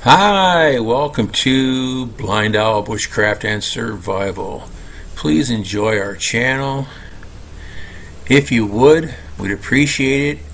Hi, welcome to BlindOwl Bushcraft and Survival. Please enjoy our channel. If you would, we'd appreciate it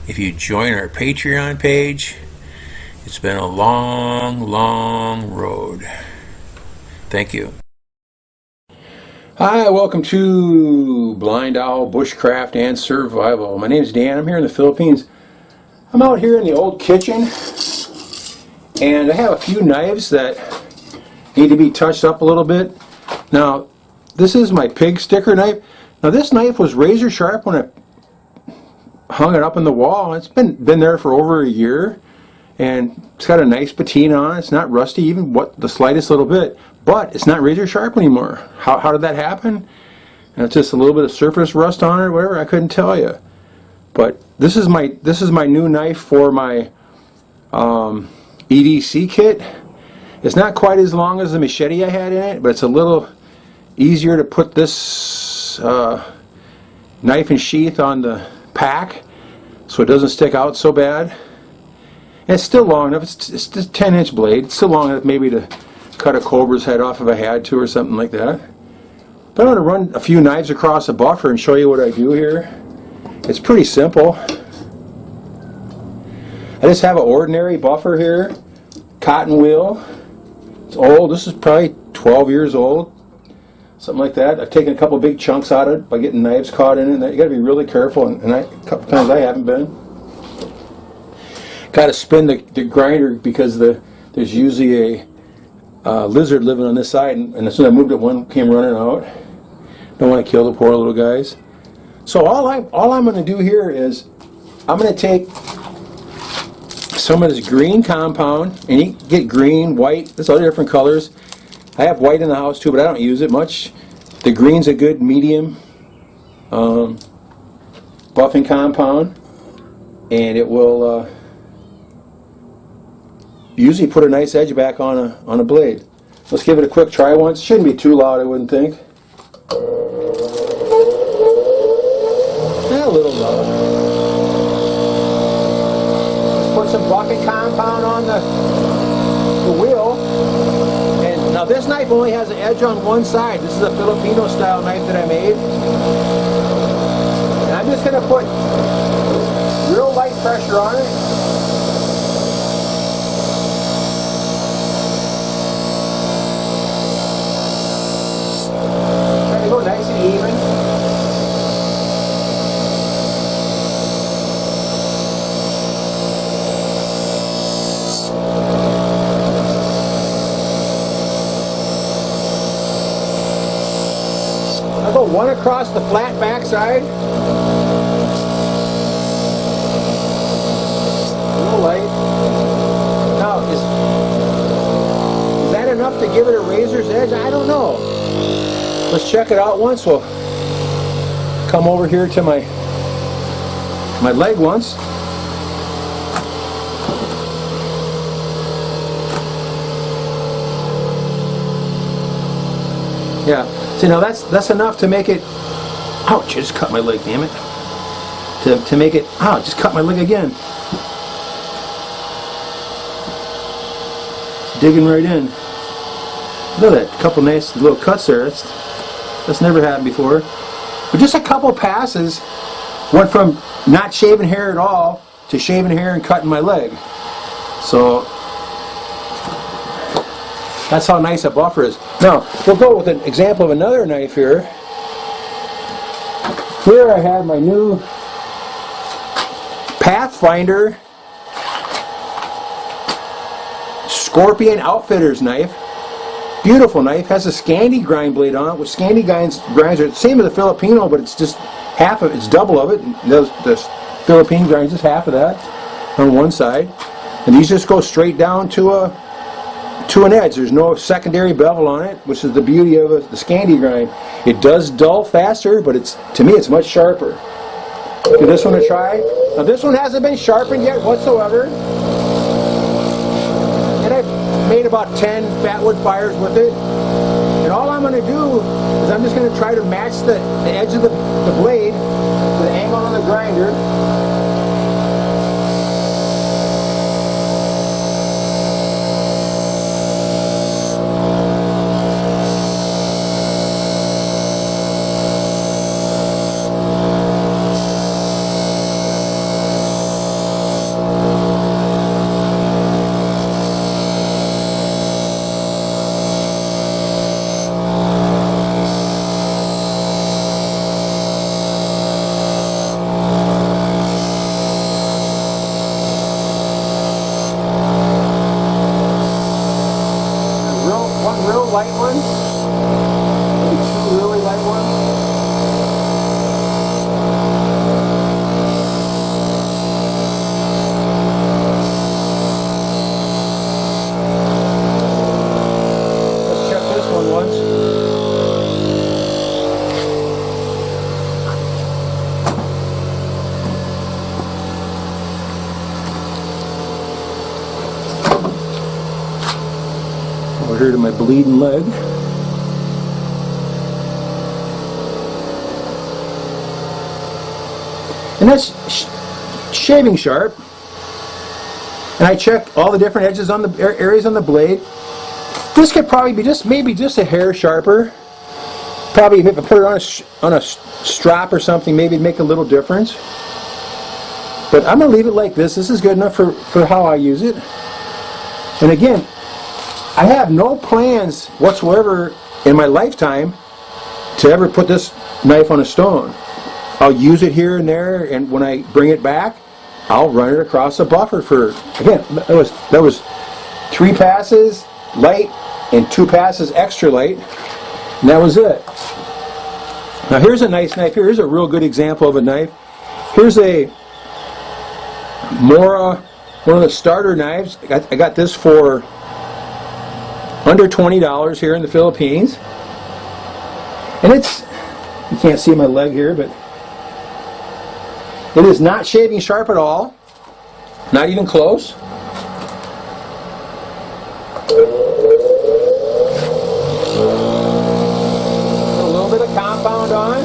if you join our Patreon page. It's been a long road. Thank you. Hi, welcome to BlindOwl Bushcraft and Survival. My name is Dan. I'm here in the Philippines. I'm out here in the old kitchen. And I have a few knives that need to be touched up a little bit. Now, this is my pig sticker knife. Now, this knife was razor sharp when I hung it up in the wall. It's been there for over a year, and it's got a nice patina on it. It's not rusty, even the slightest little bit. But it's not razor sharp anymore. How did that happen? And it's just a little bit of surface rust on it, or whatever. I couldn't tell you. But this is my new knife for my EDC kit. It's not quite as long as the machete I had in it, but it's a little easier to put this knife and sheath on the pack so it doesn't stick out so bad. And it's still long enough. It's just a 10-inch blade. It's still long enough maybe to cut a cobra's head off if I had to or something like that. But I'm going to run a few knives across a buffer and show you what I do here. It's pretty simple. I just have an ordinary buffer here, cotton wheel. It's old. This is probably 12 years old, something like that. I've taken a couple big chunks out of it by getting knives caught in it. You got to be really careful, and a couple times I haven't been. Got to spin the grinder because there's usually a lizard living on this side, and as soon as I moved it, one came running out. Don't want to kill the poor little guys. So all I'm going to do here is I'm going to take some of this green compound, and you can get green, white, there's other different colors. I have white in the house too, but I don't use it much. The green's a good medium buffing compound, and it will usually put a nice edge back on a blade. Let's give it a quick try once. Shouldn't be too loud, I wouldn't think. A little loud. Put some buffing compound on the wheel, and now this knife only has an edge on one side. This is a Filipino style knife that I made, and I'm just going to put real light pressure on it. Try to go nice and even. One across the flat backside. A little light. Now, is that enough to give it a razor's edge? I don't know. Let's check it out once. We'll come over here to my leg once. Yeah. See, now that's enough to make it. Ouch! I just cut my leg. Damn it! To make it. Ouch! Just cut my leg again. It's digging right in. Look at that! Couple nice little cuts there. That's never happened before. But just a couple passes went from not shaving hair at all to shaving hair and cutting my leg. So that's how nice a buffer is. Now, we'll go with an example of another knife here. Here I have my new Pathfinder Scorpion Outfitters knife. Beautiful knife. Has a Scandi grind blade on it, which Scandi grinds are the same as the Filipino, but it's just half of it. It's double of it. The Philippine grinds just half of that on one side. And these just go straight down to an edge. There's no secondary bevel on it, which is the beauty of the Scandi grind. It does dull faster, but to me it's much sharper. Give this one a try. Now this one hasn't been sharpened yet whatsoever, and I've made about 10 fatwood fires with it. And all I'm going to do is I'm just going to try to match the edge of the blade to the angle on the grinder. real light ones, maybe 2 really light ones. Let's check this one once. Over here to my bleeding leg. And that's shaving sharp. And I check all the different edges on the areas on the blade. This could probably be maybe just a hair sharper. Probably if I put it on a strap or something, maybe it'd make a little difference. But I'm going to leave it like this. This is good enough for how I use it. And again, I have no plans whatsoever in my lifetime to ever put this knife on a stone. I'll use it here and there, and when I bring it back, I'll run it across a buffer for, again, that was 3 passes light and 2 passes extra light, and that was it. Now here's a nice knife. Here's a real good example of a knife. Here's a Mora, one of the starter knives. I got this for under $20 here in the Philippines. And it's, you can't see my leg here, but it is not shaving sharp at all. Not even close. A little bit of compound on.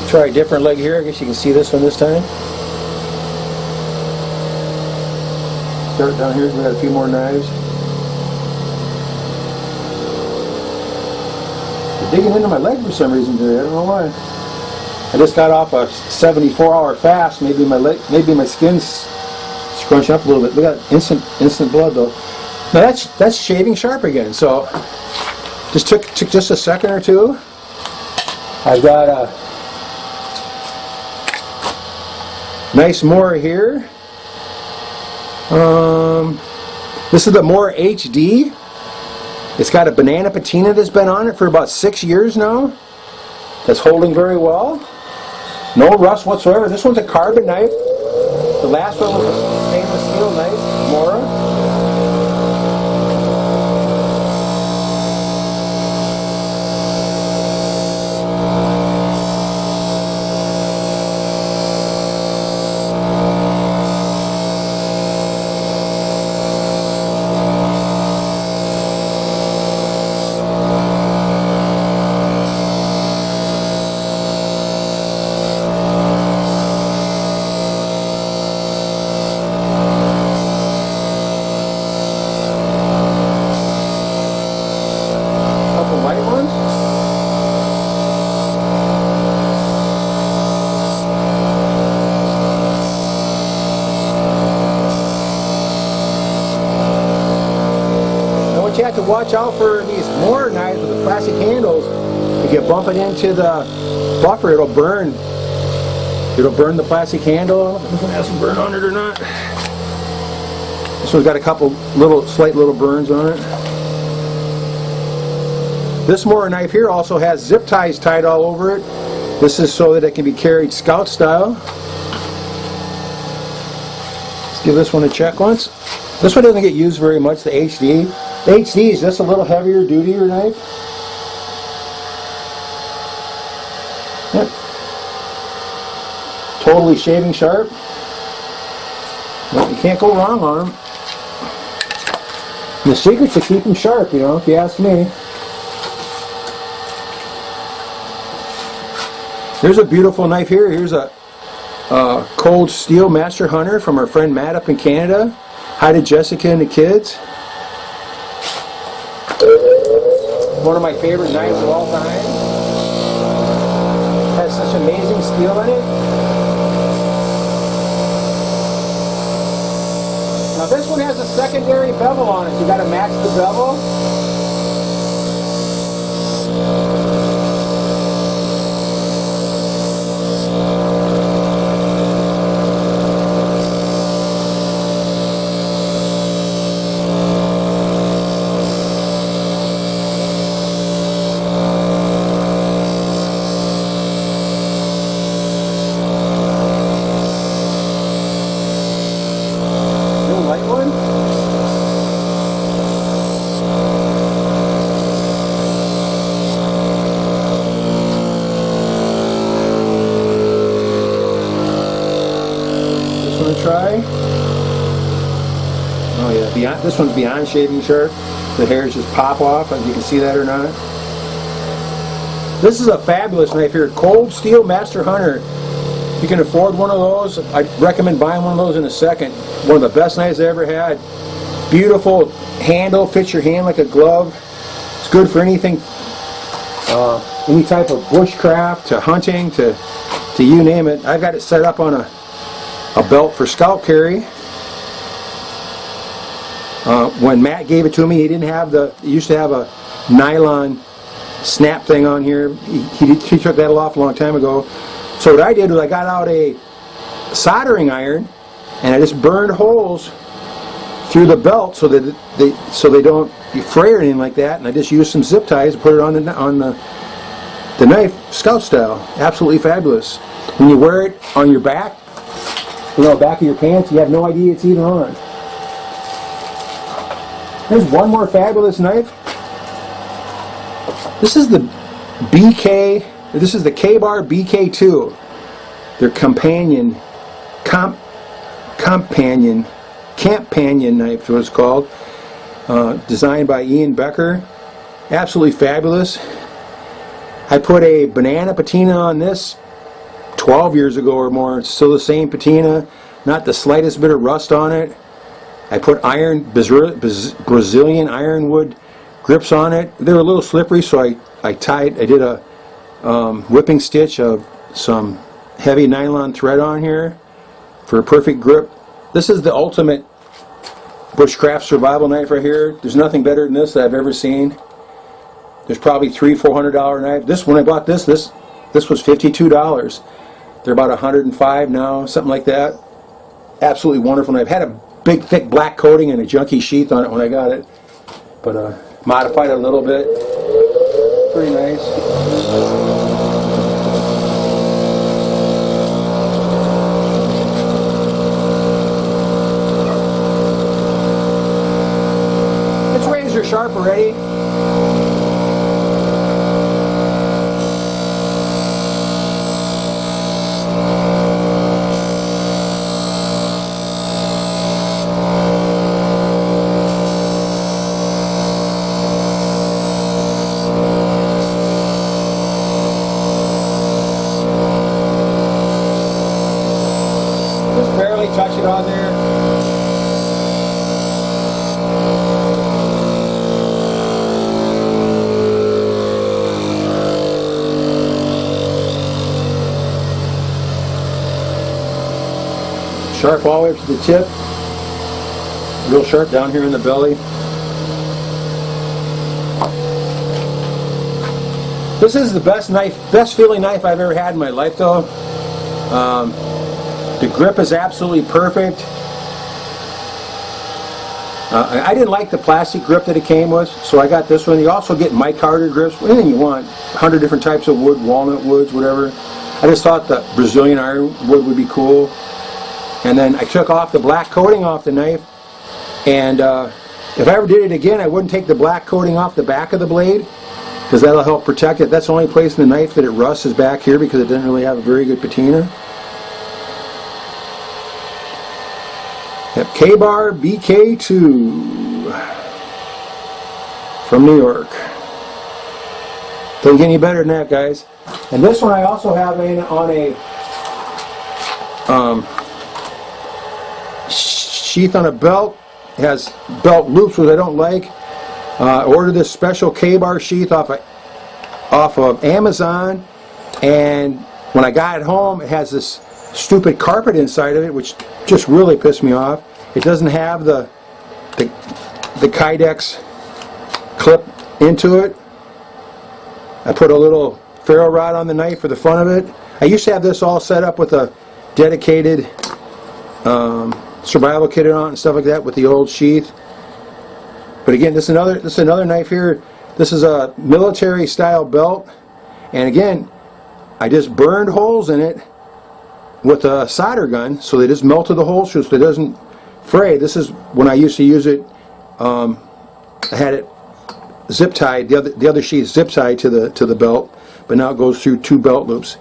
Try a different leg here. I guess you can see this one this time. Start down here. We got a few more knives. They're digging into my leg for some reason today. I don't know why. I just got off a 74-hour fast. Maybe my skin's scrunching up a little bit. We got instant blood though. Now that's shaving sharp again. So just took just a second or two. I've got a nice Mora here. This is the Mora HD. It's got a banana patina that's been on it for about 6 years now. That's holding very well. No rust whatsoever. This one's a carbon knife. The last one was a stainless steel knife, Mora. You have to watch out for these Mora knives with the plastic handles. If you bump it into the buffer, it'll burn. It'll burn the plastic handle. I don't know if it has some burn on it or not. This one's got a couple slight little burns on it. This mortar knife here also has zip ties tied all over it. This is so that it can be carried scout style. Let's give this one a check once. This one doesn't get used very much, the HD. The HD is just a little heavier, dutier knife. Yep. Totally shaving sharp. Well, you can't go wrong on them. And the secret's to keep them sharp, you know, if you ask me. Here's a beautiful knife here. Here's a cold steel master hunter from our friend Matt up in Canada. Hi to Jessica and the kids. One of my favorite knives of all time. Has such amazing steel in it. Now this one has a secondary bevel on it, so you got to match the bevel. Try. Oh yeah, beyond, this one's beyond shaving sharp. The hairs just pop off, if you can see that or not. This is a fabulous knife here, cold steel master hunter. If you can afford one of those, I'd recommend buying one of those in a second. One of the best knives I ever had. Beautiful handle, fits your hand like a glove. It's good for anything, any type of bushcraft, to hunting, to you name it. I've got it set up on a belt for scout carry. When Matt gave it to me, he didn't have he used to have a nylon snap thing on here. He took that off a long time ago. So what I did was I got out a soldering iron and I just burned holes through the belt so that they don't fray or anything like that. And I just used some zip ties to put it on the knife, scout style. Absolutely fabulous. When you wear it on your back, you know, back of your pants, you have no idea it's even on. There's one more fabulous knife. This is the K-Bar BK2. Their companion knife, is what it's called. Designed by Ian Becker. Absolutely fabulous. I put a banana patina on this 12 years ago or more. It's still the same patina, not the slightest bit of rust on it. I put Brazilian ironwood grips on it. They were a little slippery, so I did a whipping stitch of some heavy nylon thread on here for a perfect grip. This is the ultimate bushcraft survival knife right here. There's nothing better than this that I've ever seen. There's probably $300-400 knife. When I bought this was $52. They're about $105 now, something like that. Absolutely wonderful knife. Had a big, thick black coating and a junky sheath on it when I got it, but modified it a little bit. Pretty nice. It's razor sharp already. Touch it on there. Sharp all the way up to the tip. Real sharp down here in the belly. This is the best feeling knife I've ever had in my life, though. The grip is absolutely perfect. I didn't like the plastic grip that it came with, so I got this one. You also get mic harder grips, anything you want, 100 different types of wood, walnut woods, whatever. I just thought the Brazilian ironwood would be cool. And then I took off the black coating off the knife, and if I ever did it again, I wouldn't take the black coating off the back of the blade, because that'll help protect it. That's the only place in the knife that it rusts is back here, because it doesn't really have a very good patina. Yep, K-Bar BK2 from New York. Doesn't get any better than that, guys. And this one I also have on a sheath on a belt. It has belt loops, which I don't like. I ordered this special K-Bar sheath off of Amazon, and when I got it home, it has this stupid carpet inside of it, which just really pissed me off. It doesn't have the Kydex clip into it. I put a little ferro rod on the knife for the fun of it. I used to have this all set up with a dedicated survival kit on it and stuff like that with the old sheath. But again, this is another knife here. This is a military style belt, and again, I just burned holes in it with a solder gun, so they just melted the holes so it doesn't fray. This is when I used to use it. I had it zip tied, the other sheath zip tied to the belt, but now it goes through 2 belt loops.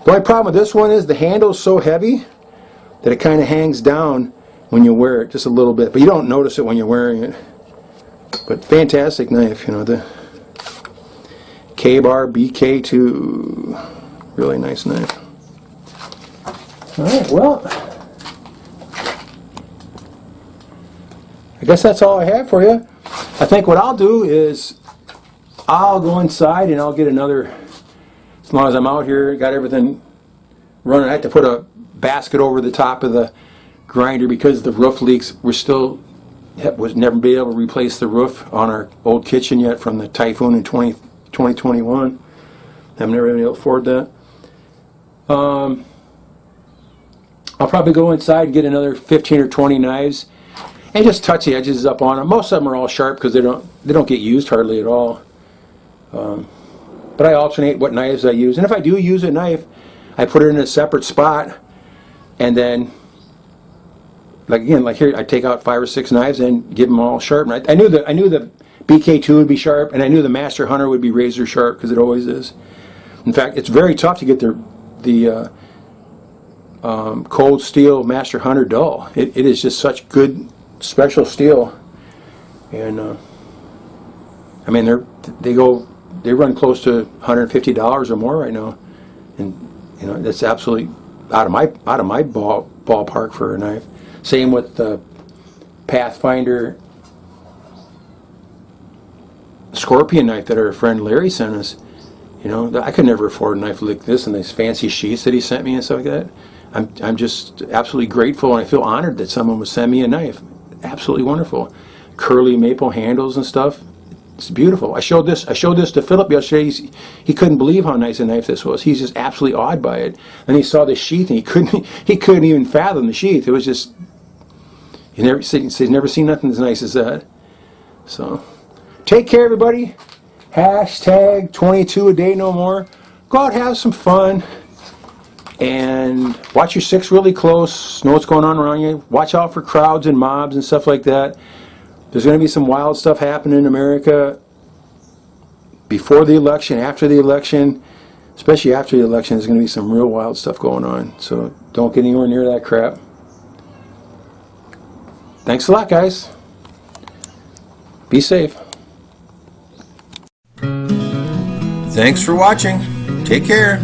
The only problem with this one is the handle is so heavy that it kind of hangs down when you wear it just a little bit, but you don't notice it when you're wearing it. But fantastic knife, you know, the K-Bar BK2, really nice knife. All right, well, I guess that's all I have for you. I think what I'll do is I'll go inside and I'll get another, as long as I'm out here, got everything running. I had to put a basket over the top of the grinder because the roof leaks. Was never been able to replace the roof on our old kitchen yet from the typhoon in 2021. I've never been able to afford that. I'll probably go inside and get another 15 or 20 knives and just touch the edges up on them. Most of them are all sharp because they don't get used hardly at all. But I alternate what knives I use, and if I do use a knife, I put it in a separate spot, and then like here, I take out 5 or 6 knives and get them all sharp. And I knew the BK2 would be sharp, and I knew the Master Hunter would be razor sharp because it always is. In fact, it's very tough to get the cold steel Master Hunter dull. It is just such good special steel, and I mean they run close to $150 or more right now, and you know that's absolutely out of my ballpark for a knife. Same with the Pathfinder Scorpion knife that our friend Larry sent us. You know, I could never afford a knife like this and these fancy sheaths that he sent me and stuff like that. I'm just absolutely grateful, and I feel honored that someone would send me a knife. Absolutely wonderful, curly maple handles and stuff. It's beautiful. I showed this to Philip yesterday. He couldn't believe how nice a knife this was. He's just absolutely awed by it. Then he saw the sheath and he couldn't even fathom the sheath. It was just he's never seen nothing as nice as that. So take care, everybody. Hashtag 22 a day no more. Go out, have some fun, and watch your six really close. Know what's going on around you. Watch out for crowds and mobs and stuff like that. There's going to be some wild stuff happening in America before the election, after the election, especially after the election. There's going to be some real wild stuff going on. So don't get anywhere near that crap. Thanks a lot, guys. Be safe. Thanks for watching. Take care.